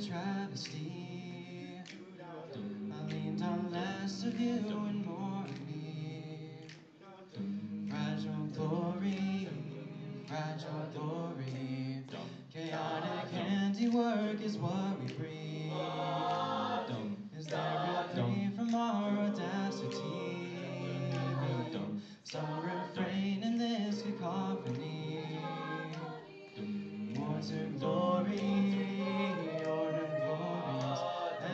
travesty. I leaned on less of you and more of me. Fragile glory, chaotic handiwork is what we breathe. Is there reprieve from our audacity? Some refrain in this cacophony. More to glory, order glorious.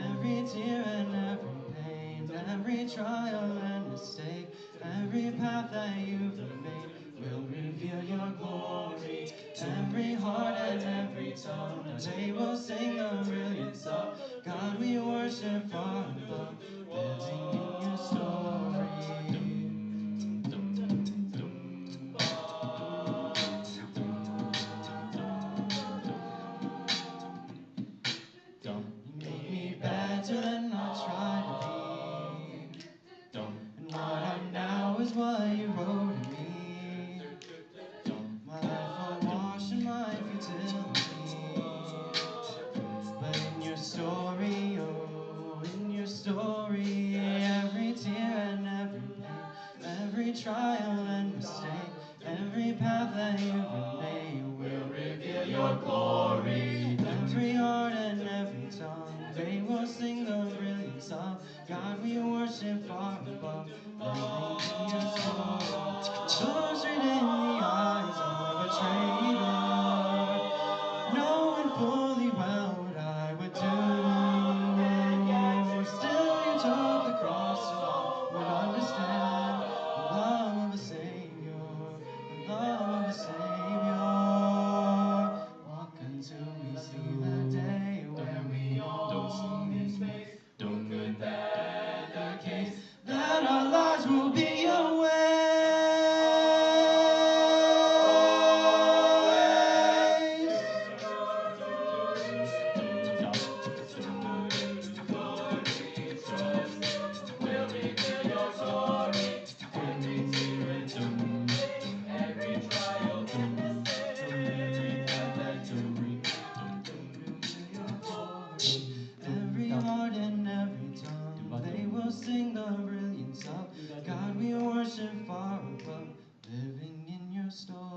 Every tear and every pain, every trial and mistake, every path that you've made will reveal your glory. Every heart and every tongue, they will sing the brilliance of God. We worship far above, living in your story. You made me better than I tried to be. And what I'm now is what you wrote in me. My life will wash in my futility. But in your story, oh, in your story, every tear and every pain, every trial and mistake, every path that you've made will reveal your glory. Every heart and every tongue, they will sing the brilliance of God. We worship far above, living in your story. Stars right in the eyes of a traitor, knowing fully well what I would do. Still you took the cross so I would understand the love of a Savior, the love of a Savior. Walk until we see the day when we all see His face. Could that the case that our lives will be your way? Every heart and every tongue, they will sing the brilliance of God. We worship far above, living in your story.